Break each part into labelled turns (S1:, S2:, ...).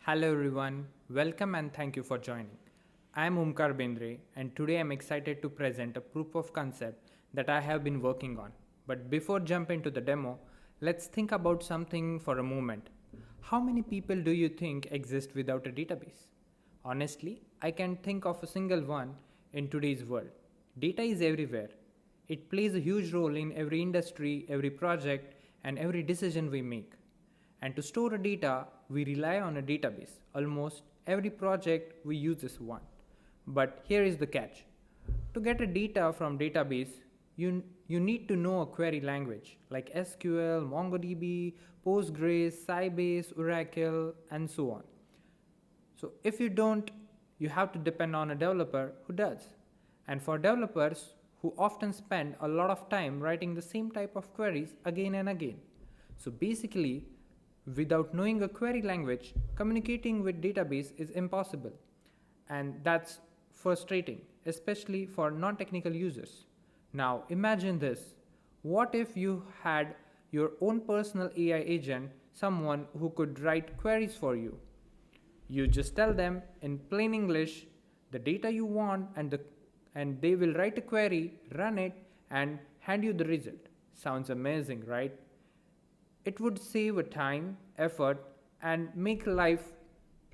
S1: Hello everyone, welcome and thank you for joining. I am Umkar Bendre and today I am excited to present a proof of concept that I have been working on. But before jump into the demo, let's think about something for a moment. How many people do you think exist without a database? Honestly, I can't think of a single one in today's world. Data is everywhere. It plays a huge role in every industry, every project, and every decision we make. And to store a data, we rely on a database. Almost every project we use is one. But here is the catch. To get a data from database, you need to know a query language like SQL, MongoDB, Postgres, Sybase, Oracle, and so on. So if you don't, you have to depend on a developer who does. And for developers who often spend a lot of time writing the same type of queries again and again. So basically, without knowing a query language, communicating with database is impossible. And that's frustrating, especially for non-technical users. Now imagine this. What if you had your own personal AI agent, someone who could write queries for you? You just tell them in plain English the data you want and they will write a query, run it and hand you the result. Sounds amazing, right? It would save a time, effort and make life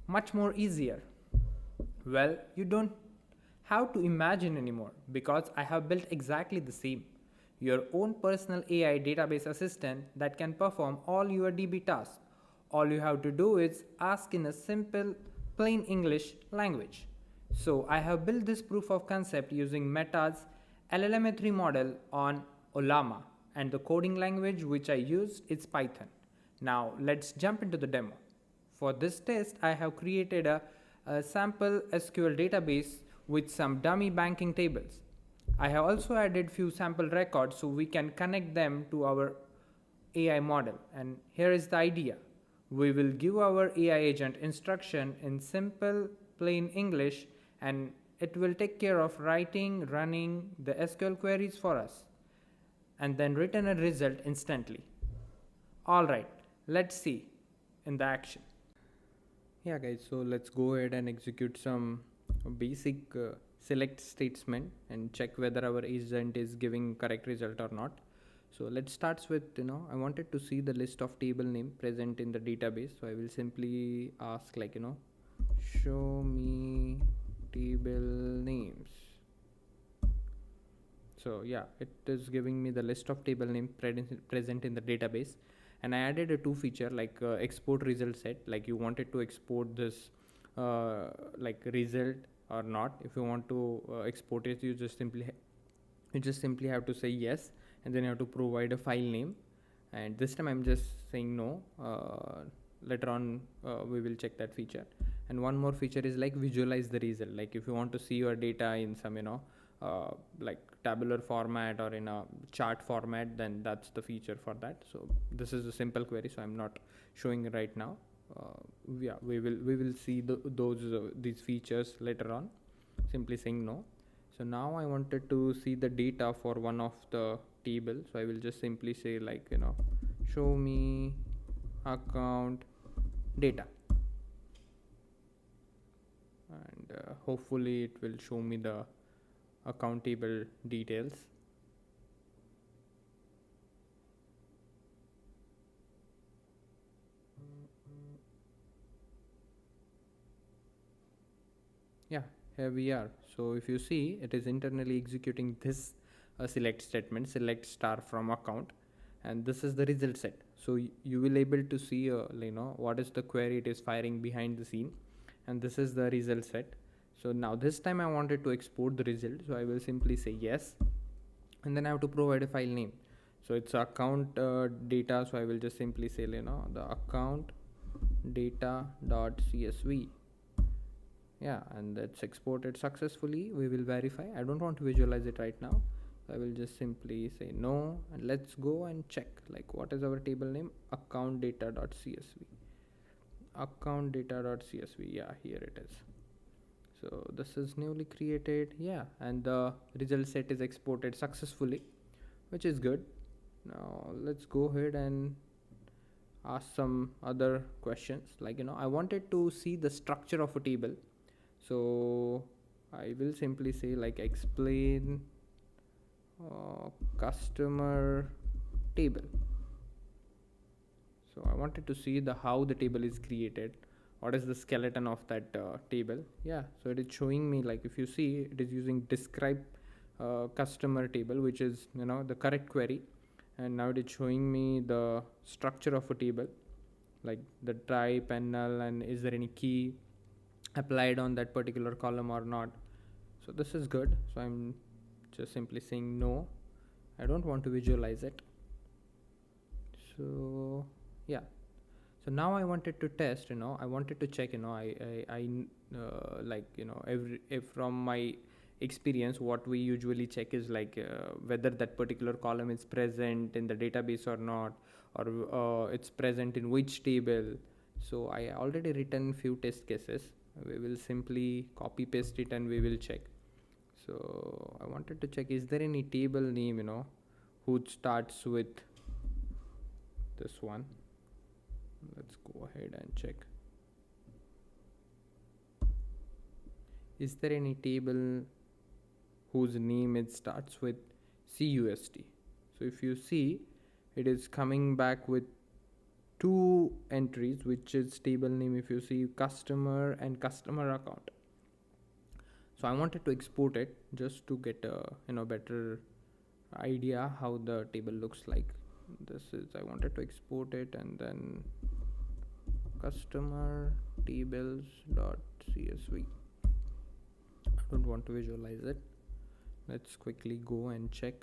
S1: much more easier. Well, you don't have to imagine anymore because I have built exactly the same. Your own personal AI database assistant that can perform all your DB tasks. All you have to do is ask in a simple, plain English language. So I have built this proof of concept using Meta's LLM3 model on Olama and the coding language which I used is Python. Now let's jump into the demo. For this test, I have created a sample SQL database with some dummy banking tables. I have also added few sample records so we can connect them to our AI model. And here is the idea. We will give our AI agent instruction in simple plain English and it will take care of writing, running the SQL queries for us and then return a result instantly. Alright, let's see in the action. Yeah guys, so let's go ahead and execute some basic select statement and check whether our agent is giving correct result or not. So let's start with, I wanted to see the list of table name present in the database. So I will simply ask like, show me table names. So yeah, it is giving me the list of table name present in the database. And I added a two feature like export result set, like you wanted to export this like result or not. If you want to export it, you just simply have to say yes and then you have to provide a file name, and this time I'm just saying no. Later on we will check that feature. And one more feature is like visualize the result, like if you want to see your data in some like tabular format or in a chart format, then that's the feature for that. So this is a simple query, so I'm not showing right now. Yeah, we will see these features later on. Simply saying no. So now I wanted to see the data for one of the table, so I will just simply say like show me account data, and hopefully it will show me the account table details. Yeah, here we are. So if you see, it is internally executing this select statement, select star from account, and this is the result set. So you will able to see what is the query it is firing behind the scene, and this is the result set. So now this time I wanted to export the result, so I will simply say yes, and then I have to provide a file name. So it's account data, so I will just simply say the account data.csv. Yeah, and that's exported successfully. We will verify. I don't want to visualize it right now. I will just simply say no, and let's go and check like what is our table name. Account data.csv. Account data.csv. Yeah, here it is. So this is newly created. Yeah, and the result set is exported successfully, which is good. Now let's go ahead and ask some other questions, like I wanted to see the structure of a table. So I will simply say like explain customer table. So I wanted to see the how the table is created, what is the skeleton of that table. Yeah, so it is showing me, like if you see, it is using describe customer table, which is the correct query. And now it is showing me the structure of a table, like the type and null, and is there any key applied on that particular column or not. So this is good. So I'm just simply saying no, I don't want to visualize it. So yeah, so now I wanted to test, I wanted to check, like every if from my experience, what we usually check is like whether that particular column is present in the database or not, or it's present in which table. So I already written few test cases. We will simply copy paste it and we will check. So I wanted to check, is there any table name who starts with this one. Let's go ahead and check. Is there any table whose name it starts with CUST? So if you see, it is coming back with two entries, which is table name, if you see, customer and customer account. So I wanted to export it just to get a better idea how the table looks like. This is, I wanted to export it, and then customer tables dot csv. I don't want to visualize it. Let's quickly go and check.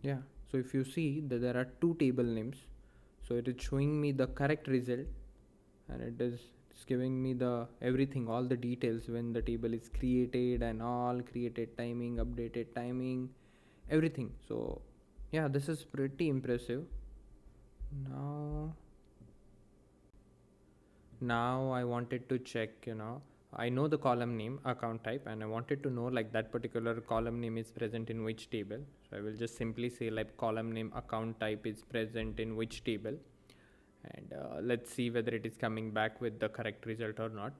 S1: Yeah, so if you see that there are two table names, so it is showing me the correct result, and it's giving me the everything, all the details when the table is created and all, created timing, updated timing, everything. So yeah, this is pretty impressive. Now I wanted to check, I know the column name, account type, and I wanted to know like that particular column name is present in which table. So I will just simply say like column name account type is present in which table, and let's see whether it is coming back with the correct result or not.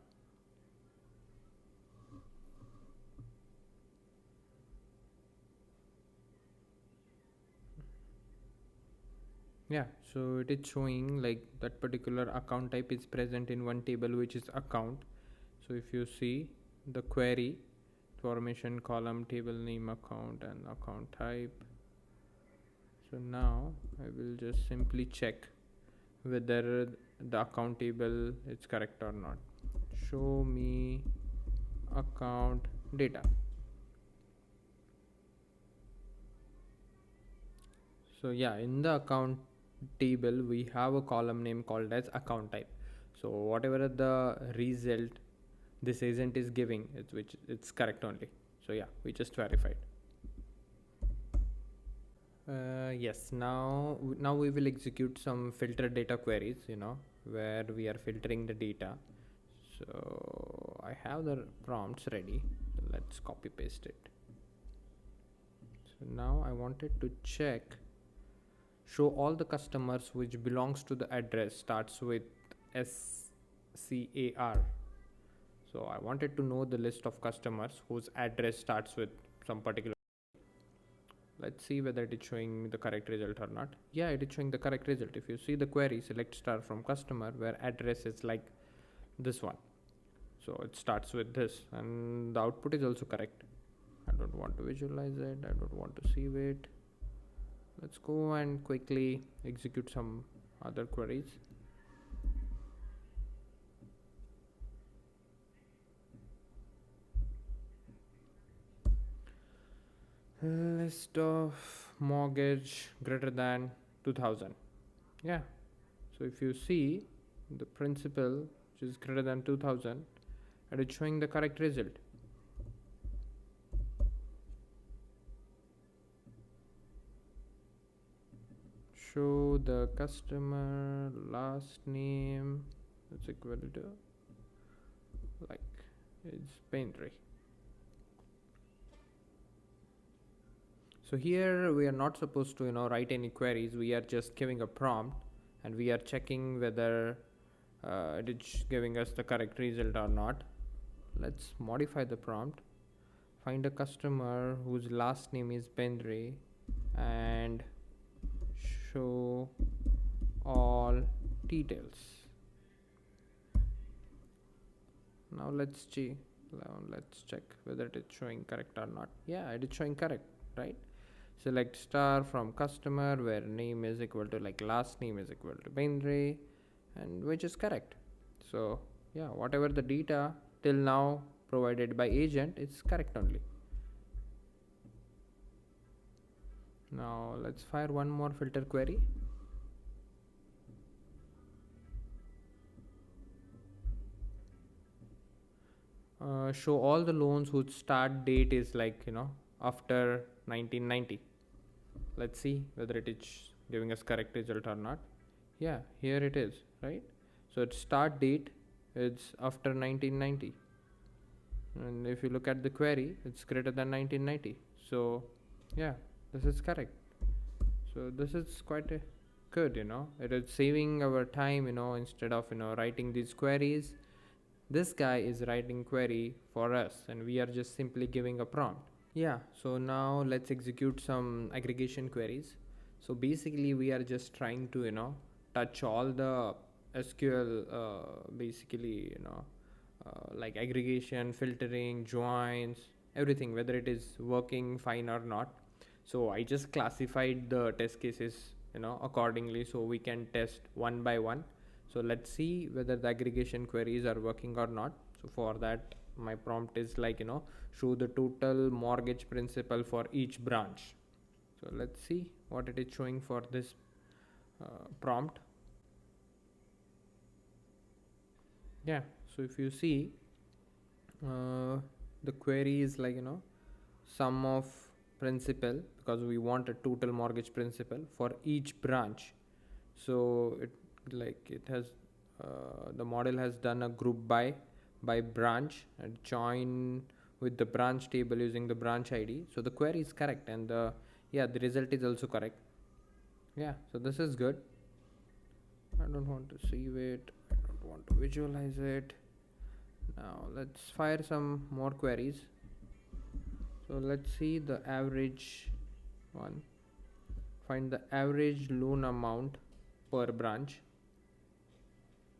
S1: Yeah, so it is showing like that particular account type is present in one table, which is account. So if you see the query, formation column, table name, account, and account type. So now I will just simply check whether the account table is correct or not. Show me account data. So yeah, in the account table we have a column name called as account type. So whatever the result this agent is giving, it's correct only. So yeah, we just verified. Yes, now we will execute some filter data queries, where we are filtering the data. So I have the prompts ready. So let's copy paste it. So now I wanted to check, show all the customers which belongs to the address starts with SCAR. So I wanted to know the list of customers whose address starts with some particular. Let's see whether it is showing the correct result or not. Yeah, it is showing the correct result. If you see the query, select star from customer, where address is like this one. So it starts with this, and the output is also correct. I don't want to visualize it. I don't want to save it. Let's go and quickly execute some other queries. List of mortgage greater than 2000. Yeah, so if you see the principal which is greater than 2000, and it's showing the correct result. Show the customer last name, that's equal to like it's Paintry. So here we are not supposed to write any queries. We are just giving a prompt and we are checking whether it is giving us the correct result or not. Let's modify the prompt. Find a customer whose last name is Bendre and show all details. Now let's check whether it is showing correct or not. Yeah, it is showing correct, right? Select star from customer where name is equal to like last name is equal to Bendre, and which is correct. So yeah, whatever the data till now provided by agent is correct only. Now let's fire one more filter query. Show all the loans whose start date is like after 1990. Let's see whether it is giving us correct result or not. Yeah, here it is, right? So its start date is after 1990, and if you look at the query, it's greater than 1990. So yeah, this is correct. So this is quite good. It is saving our time. Instead of writing these queries, this guy is writing query for us and we are just simply giving a prompt. Yeah, so now let's execute some aggregation queries. So basically we are just trying to touch all the SQL basically like aggregation, filtering, joins, everything, whether it is working fine or not. So I just classified the test cases accordingly, so we can test one by one. So let's see whether the aggregation queries are working or not. So for that my prompt is like show the total mortgage principal for each branch. So let's see what it is showing for this prompt. Yeah, so if you see the query is like sum of principal, because we want a total mortgage principal for each branch. So it has the model has done a group by branch and join with the branch table using the branch ID. So the query is correct and the result is also correct. Yeah, so this is good. I don't want to save it, I don't want to visualize it. Now let's fire some more queries. So let's see the average one. Find the average loan amount per branch.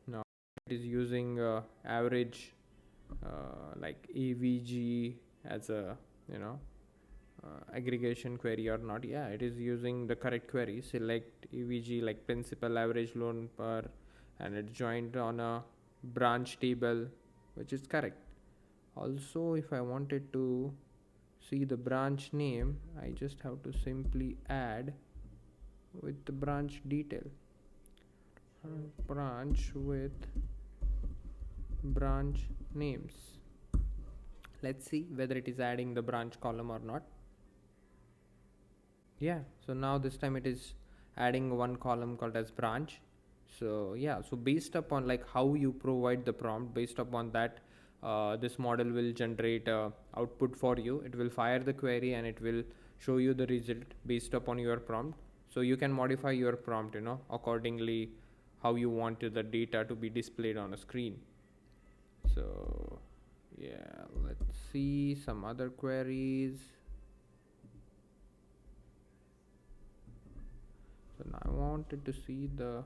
S1: Now it is using average like AVG as a aggregation query or not. Yeah, it is using the correct query. Select AVG like principal average loan per, and it's joined on a branch table, which is correct. Also, if I wanted to see the branch name, I just have to simply add with the branch detail, branch with branch names. Let's see whether it is adding the branch column or not. Yeah, so now this time it is adding one column called as branch. So yeah, so based upon like how you provide the prompt, based upon that this model will generate output for you. It will fire the query and it will show you the result based upon your prompt. So you can modify your prompt accordingly how you want the data to be displayed on a screen. So yeah, let's see some other queries. So now I wanted to see the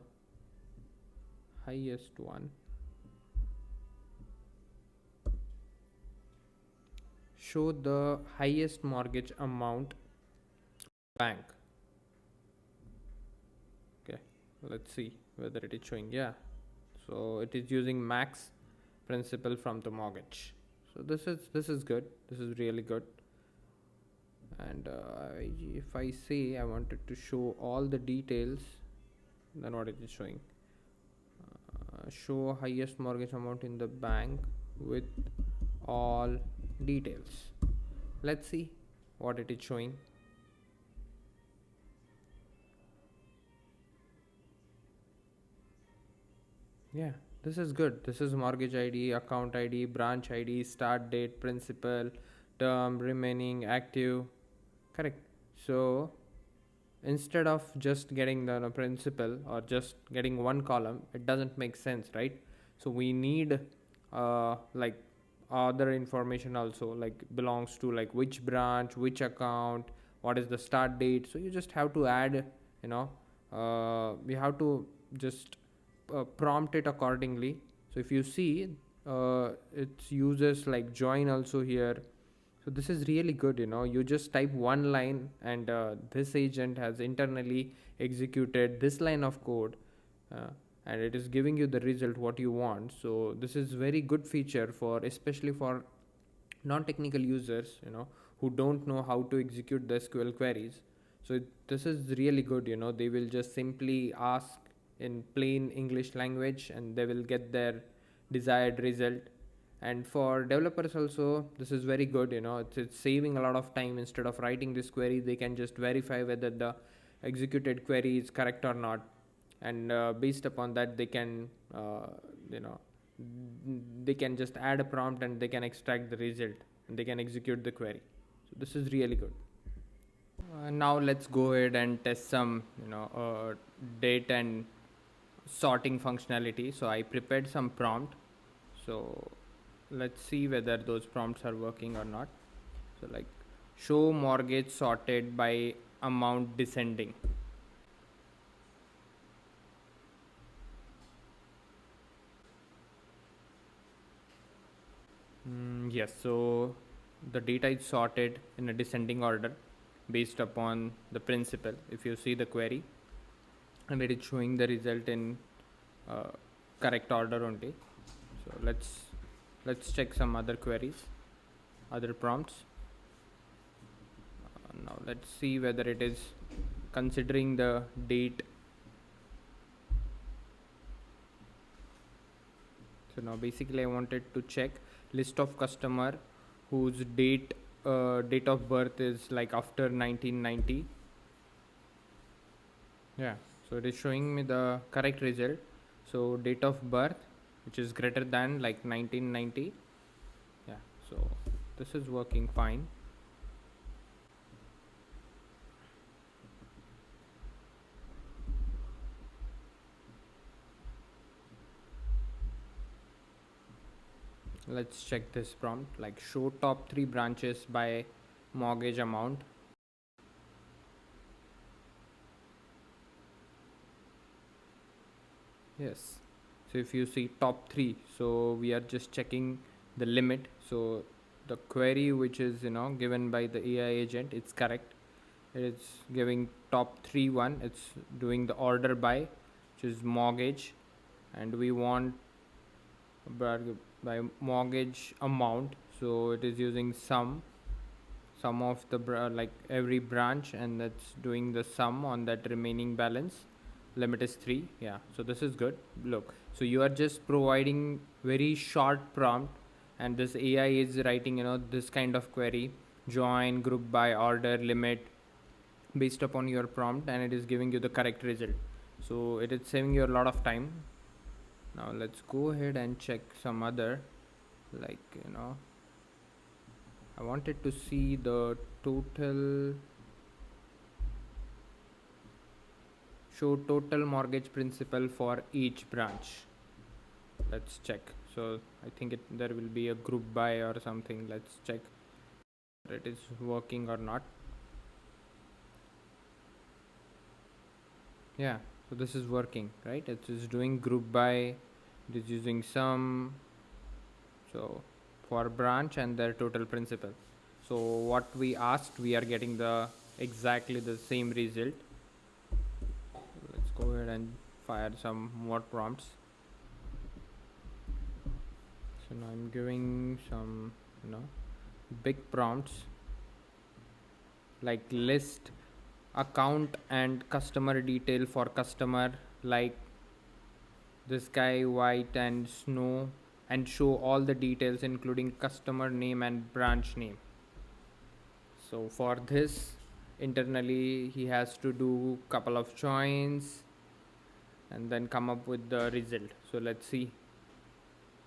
S1: highest one. Show the highest mortgage amount bank. Okay, let's see whether it is showing. Yeah, so it is using max principal from the mortgage. So this is good. This is really good. And if I say I wanted to show all the details, then what it is showing? Show highest mortgage amount in the bank with all details. Let's see what it is showing. Yeah, this is good. This is mortgage ID, account ID, branch ID, start date, principal, term, remaining, active. Correct. So instead of just getting the principal or just getting one column, it doesn't make sense, right? So we need like other information also, like belongs to like which branch, which account, what is the start date. So you just have to add, you know, we have to just prompt it accordingly. So if you see, it uses like join also here. So this is really good, you know. You just type one line, and this agent has internally executed this line of code, uh, and it is giving you the result what you want. So this is very good feature for, especially for non-technical users, you know, who don't know how to execute the SQL queries. So this is really good, you know. They will just simply ask in plain English language, and they will get their desired result. And for developers also, this is very good, you know. It's saving a lot of time. Instead of writing this query, they can just verify whether the executed query is correct or not, and based upon that, they can you know, they can just add a prompt, and they can extract the result, and they can execute the query. So this is really good. Now let's go ahead and test some, you know, date and sorting functionality. So I prepared some prompt. So let's see whether those prompts are working or not. So like, show mortgage sorted by amount descending. Yes, so the data is sorted in a descending order based upon the principal. If you see the query, and it is showing the result in uh, correct order only. So let's check some other queries, other prompts. Now let's see whether it is considering the date. So now basically I wanted to check list of customer whose date of birth is like after 1990. Yeah, so it is showing me the correct result. So date of birth, which is greater than like 1990. Yeah, so this is working fine. Let's check this prompt, like show top 3 branches by mortgage amount. Yes. So if you see top 3, so we are just checking the limit. So the query which is, you know, given by the AI agent, it's correct. It's giving top 3 one. It's doing the order by, which is mortgage, and we want by mortgage amount. So it is using sum of the like every branch, and that's doing the sum on that remaining balance. Limit is 3. Yeah, so this is good. Look, so you are just providing very short prompt, and this AI is writing, you know, this kind of query: join, group by, order, limit, based upon your prompt, and it is giving you the correct result. So it is saving you a lot of time. Now let's go ahead and check some other, like, you know, I wanted to see the total, show total mortgage principal for each branch. Let's check. So I think there will be a group by or something. Let's check whether it is working or not. Yeah, so this is working, right? It is doing group by, it is using sum, so for branch and their total principal. So what we asked, we are getting the exactly the same result. Let's go ahead and fire some more prompts. So now I'm giving some, you know, big prompts, like list account and customer detail for customer like this guy, white and snow, and show all the details including customer name and branch name. So for this, internally he has to do couple of joins and then come up with the result. So let's see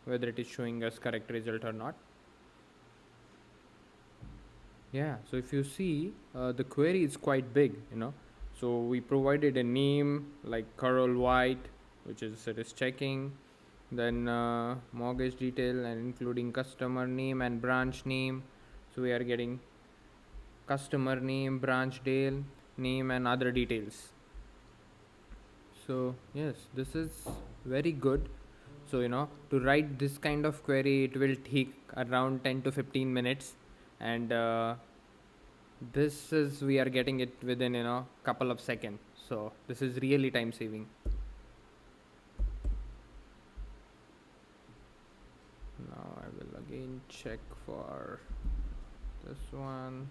S1: whether it is showing us correct result or not. Yeah, so if you see, the query is quite big, So we provided a name like Carol White, which is it is checking, then mortgage detail and including customer name and branch name. So we are getting customer name, branch dale, name, and other details. So yes, this is very good. So to write this kind of query, it will take around 10 to 15 minutes, and this is we are getting it within couple of seconds. So this is really time saving. Now I will again check for this one.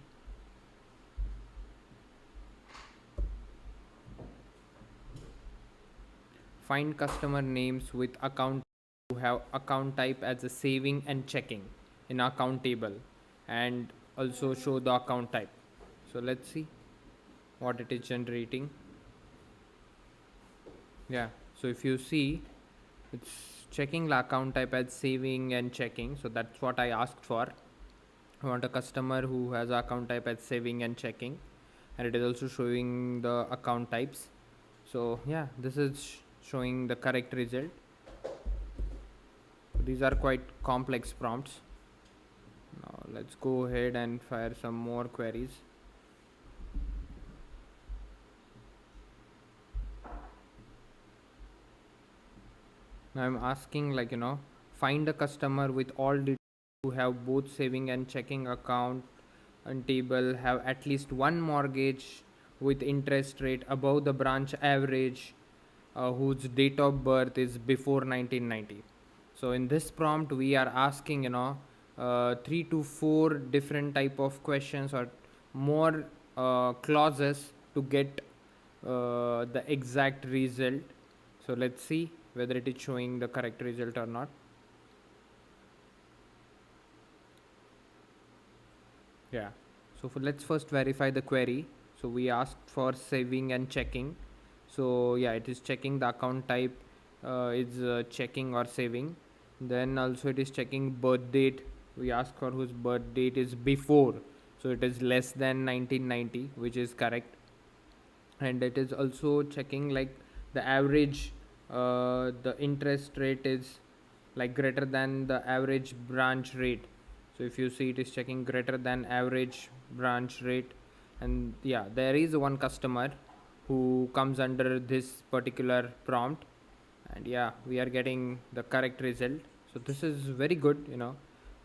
S1: Find customer names with account who have account type as a saving and checking in account table, and also show the account type. So let's see what it is generating. Yeah, so if you see, it's checking the account type as saving and checking. So that's what I asked for. I want a customer who has account type as saving and checking, and it is also showing the account types. So yeah, this is showing the correct result. These are quite complex prompts. Now let's go ahead and fire some more queries. Now I'm asking find a customer with all details who have both saving and checking account and table, have at least one mortgage with interest rate above the branch average, whose date of birth is before 1990. So in this prompt we are asking 3 to 4 different type of questions or more clauses to get the exact result. So let's see whether it is showing the correct result or not. Yeah, so let's first verify the query. So we asked for saving and checking. So yeah, it is checking the account type is checking or saving. Then also it is checking birth date. We ask for whose birth date is before, so it is less than 1990, which is correct. And it is also checking like the average, the interest rate is like greater than the average branch rate. So if you see, it is checking greater than average branch rate. And yeah, there is one customer who comes under this particular prompt, and yeah, we are getting the correct result. So this is very good.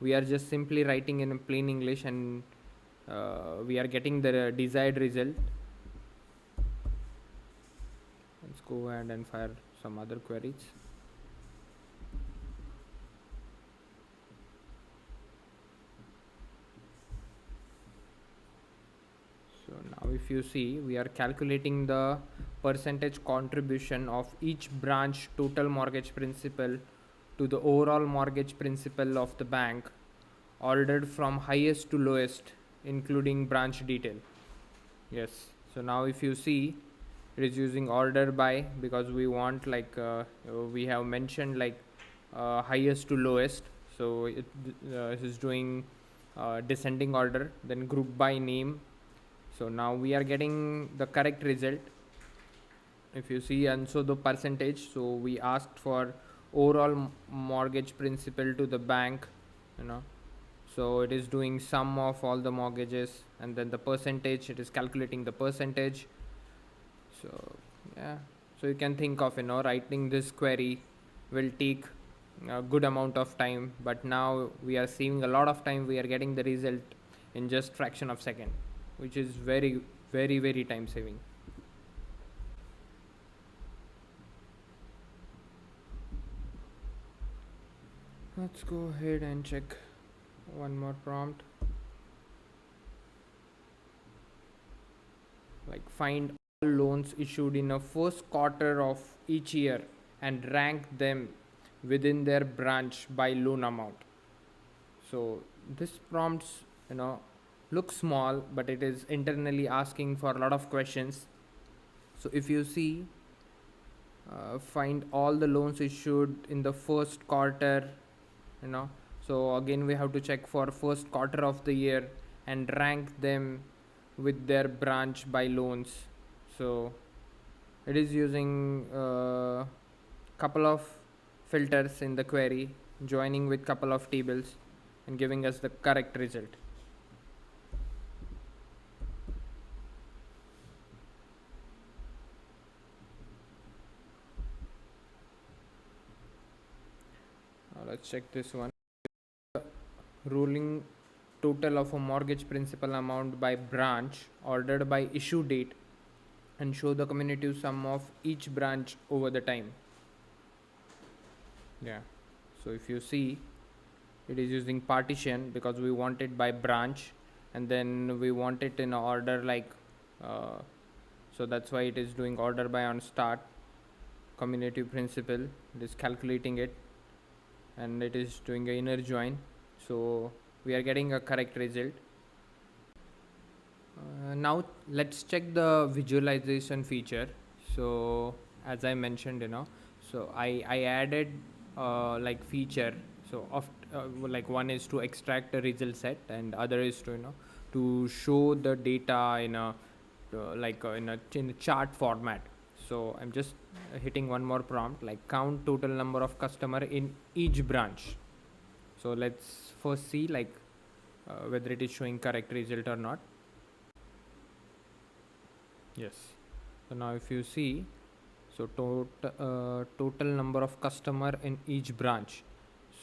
S1: We are just simply writing in plain English, and we are getting the desired result. Let's go ahead and fire some other queries. So now if you see, we are calculating the percentage contribution of each branch total mortgage principal to the overall mortgage principal of the bank, ordered from highest to lowest, including branch detail. Yes, so now if you see, it is using order by, because we want we have mentioned highest to lowest. So it is doing descending order, then group by name. So now we are getting the correct result. If you see, and so the percentage, so we asked for overall mortgage principal to the bank, you know so it is doing sum of all the mortgages, and then the percentage, it is calculating the percentage. So yeah, so you can think of writing this query will take a good amount of time, but now we are saving a lot of time. We are getting the result in just fraction of second, which is very, very, very time saving. Let's go ahead and check one more prompt, like find all loans issued in a first quarter of each year and rank them within their branch by loan amount. So this prompts looks small, but it is internally asking for a lot of questions. So if you see, find all the loans issued in the first quarter, you know so again we have to check for first quarter of the year, and rank them with their branch by loans. So it is using a couple of filters in the query, joining with couple of tables and giving us the correct result. Now let's check this one. Ruling total of a mortgage principal amount by branch ordered by issue date and show the cumulative sum of each branch over the time. Yeah. So if you see, it is using partition because we want it by branch, and then we want it in order like uh, so that's why it is doing order by on start cumulative principal. It is calculating it, and it is doing a inner join, so we are getting a correct result. Now let's check the visualization feature. So as I mentioned, so I added like feature. So of like one is to extract a result set, and other is to to show the data in a in a chart format. So I'm just hitting one more prompt like count total number of customer in each branch. So let's first see like whether it is showing correct result or not. Yes. So now if you see, so total number of customer in each branch.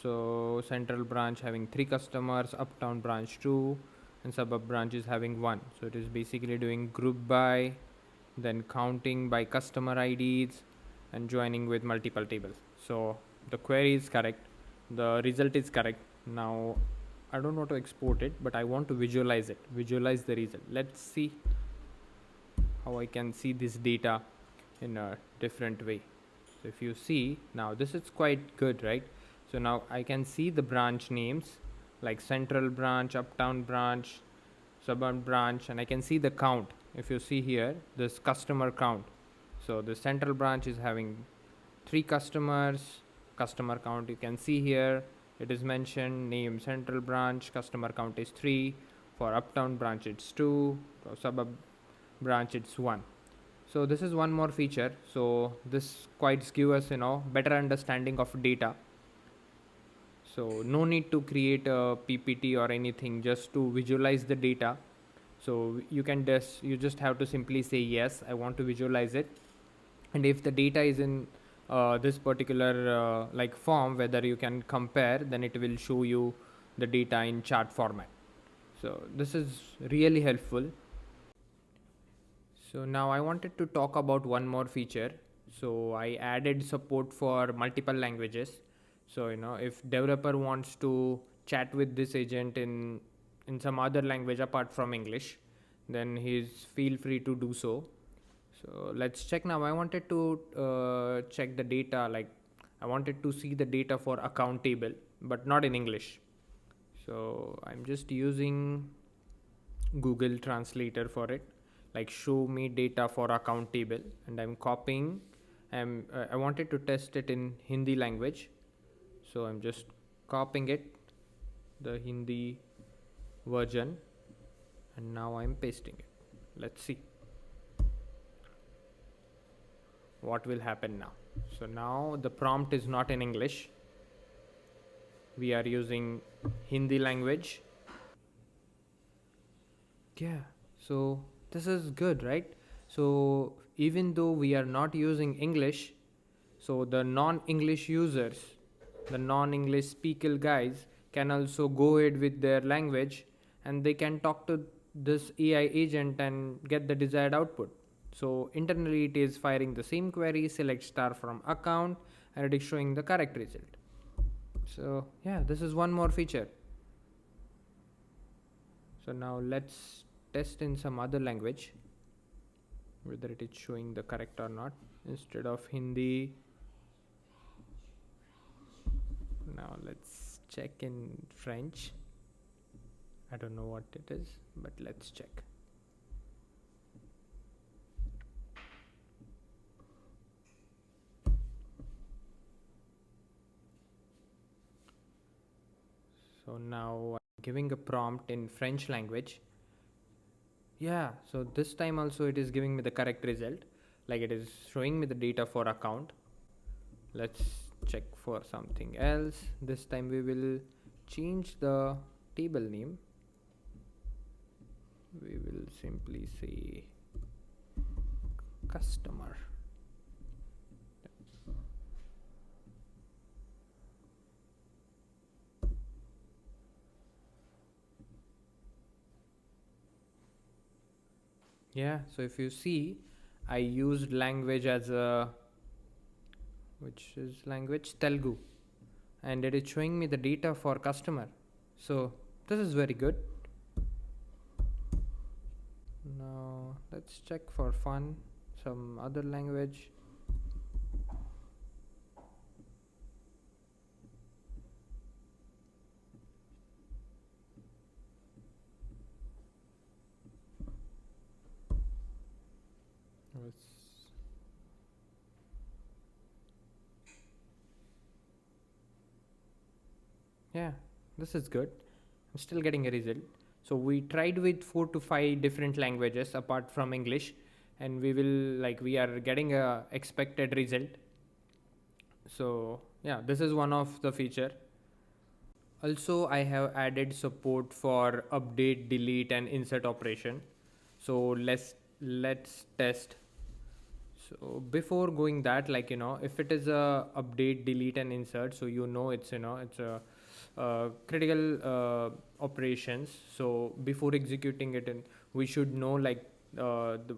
S1: So central branch having 3 customers, uptown branch 2, and suburb branch is having 1. So it is basically doing group by, then counting by customer IDs, and joining with multiple tables. So the query is correct, the result is correct. Now I don't want to export it, but I want to visualize it, visualize the result. Let's see how I can see this data in a different way. So if you see now, this is quite good, right? So now I can see the branch names like central branch, uptown branch, suburban branch, and I can see the count. If you see here, this customer count. So the central branch is having 3 customers. Customer count you can see here. It is mentioned name central branch, customer count is 3. For uptown branch it's 2. For suburb branch it's 1. So this is one more feature. So this quite gives us better understanding of data. So no need to create a PPT or anything, just to visualize the data. So you just have to simply say yes, I want to visualize it. And if the data is in this particular like form, whether you can compare, then it will show you the data in chart format. So this is really helpful. So now I wanted to talk about one more feature. So I added support for multiple languages. So if developer wants to chat with this agent in some other language apart from English, then he's feel free to do so. So let's check now. I wanted to check the data, like I wanted to see the data for account table, but not in English. So I'm just using Google Translator for it, like show me data for account table, and I'm copying. I wanted to test it in Hindi language, so I'm just copying it, the Hindi version, and now I'm pasting it. Let's see what will happen now. So now the prompt is not in English, we are using Hindi language. Yeah, so this is good, right? So even though we are not using English, so the non-English users, the non-English speaker guys can also go ahead with their language, and they can talk to this AI agent and get the desired output. So internally it is firing the same query, select star from account, and it is showing the correct result. So yeah, this is one more feature. So now let's test in some other language whether it is showing the correct or not. Instead of Hindi, now let's check in French. I don't know what it is, but let's check. So now I'm giving a prompt in French language. Yeah, so this time also it is giving me the correct result. Like it is showing me the data for account. Let's check for something else. This time we will change the table name. We will simply say customer. Yeah, so if you see, I used language as a, which is language Telugu, and it is showing me the data for customer. So this is very good. Now let's check for fun some other language. Let's Yeah, this is good. I'm still getting a result. So we tried with 4 to 5 different languages apart from English, and we are getting a expected result. So yeah, this is one of the feature. Also, I have added support for update, delete, and insert operation. So let's test. So before going that, if it is a update, delete, and insert, so it's a critical operations. So before executing it, and we should know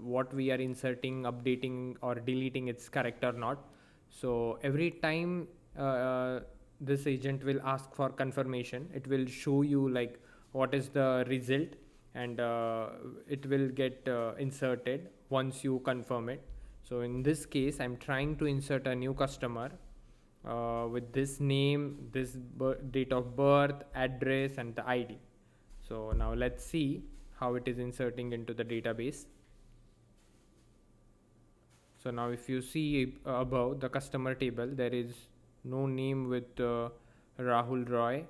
S1: what we are inserting, updating, or deleting, it's correct or not. So every time this agent will ask for confirmation, it will show you like what is the result, and it will get inserted once you confirm it. So in this case, I'm trying to insert a new customer with this name, this date of birth, address, and the ID. So now let's see how it is inserting into the database. So now if you see above the customer table, there is no name with Rahul Roy.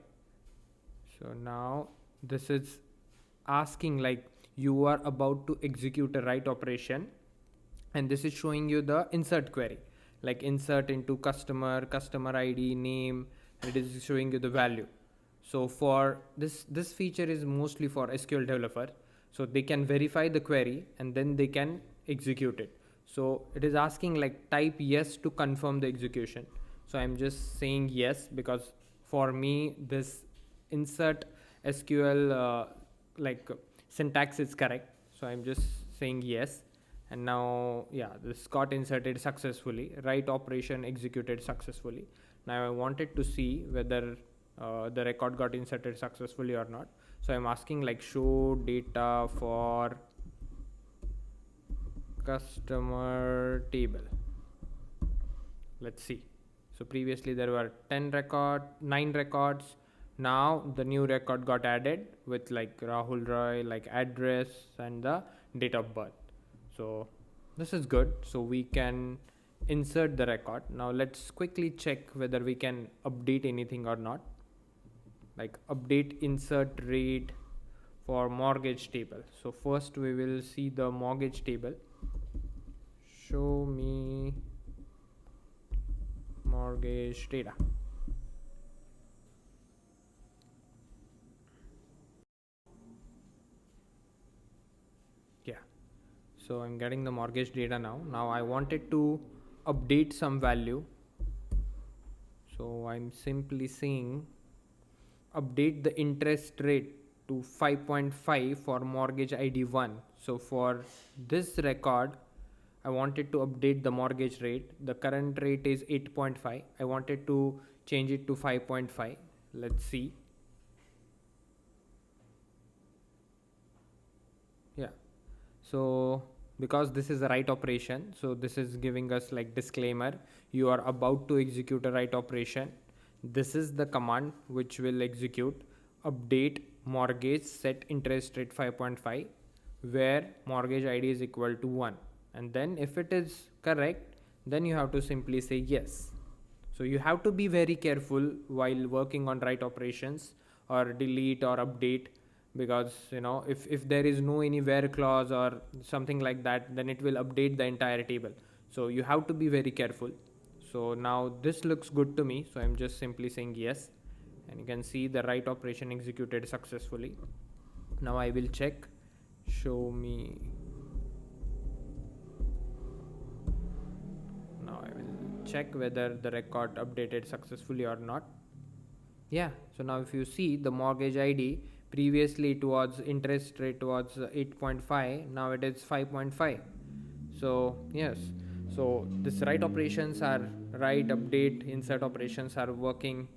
S1: So now this is asking like you are about to execute a write operation, and this is showing you the insert query, like insert into customer ID, name. It is showing you the value. So for this feature is mostly for SQL developer, so they can verify the query and then they can execute it. So it is asking like type yes to confirm the execution. So I'm just saying yes because for me this insert SQL syntax is correct. So I'm just saying yes. And now yeah, this got inserted successfully, write operation executed successfully. Now I wanted to see whether the record got inserted successfully or not. So I'm asking like show data for customer table. Let's see. So previously there were 9 records. Now the new record got added with like Rahul Roy, like address and the date of birth. So this is good. So we can insert the record. Now let's quickly check whether we can update anything or not. Like update insert rate for mortgage table. So first we will see the mortgage table. Show me mortgage data. Yeah, so I'm getting the mortgage data now. Now I wanted to update some value, so I'm simply saying update the interest rate to 5.5 for mortgage ID 1. So for this record I wanted to update the mortgage rate. The current rate is 8.5. I wanted to change it to 5.5. Let's see. Yeah, so because this is a write operation, so this is giving us like disclaimer, you are about to execute a write operation. This is the command which will execute update mortgage set interest rate 5.5 where mortgage ID is equal to 1, and then if it is correct, then you have to simply say yes. So you have to be very careful while working on write operations, or delete or update, because if there is no any where clause or something like that, then it will update the entire table. So you have to be very careful. So now this looks good to me, so I'm just simply saying yes, and you can see the write operation executed successfully. Now I will check, show me. Now I will check whether the record updated successfully or not. Yeah, so now if you see the mortgage ID, previously it was interest rate was 8.5, now it is 5.5. So yes, so this write operations are write, update, insert operations are working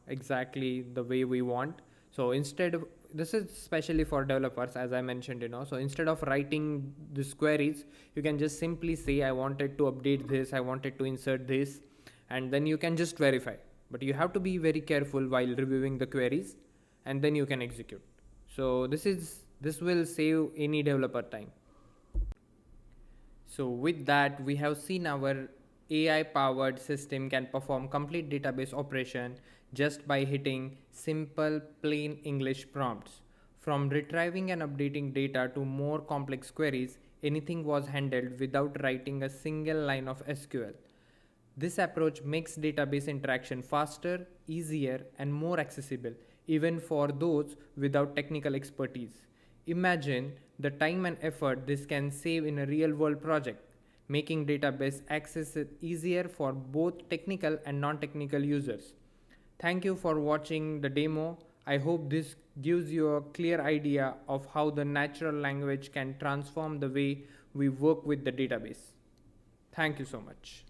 S1: exactly the way we want. So instead of, this is especially for developers, as I mentioned, so instead of writing these queries, you can just simply say I wanted to update this, I wanted to insert this, and then you can just verify. But you have to be very careful while reviewing the queries, and then you can execute. So this will save any developer time. So with that, we have seen our AI powered system can perform complete database operation just by hitting simple plain English prompts. From retrieving and updating data to more complex queries, anything was handled without writing a single line of SQL. This approach makes database interaction faster, easier, and more accessible, even for those without technical expertise. Imagine the time and effort this can save in a real world project, making database access easier for both technical and non-technical users. Thank you for watching the demo. I hope this gives you a clear idea of how the natural language can transform the way we work with the database. Thank you so much.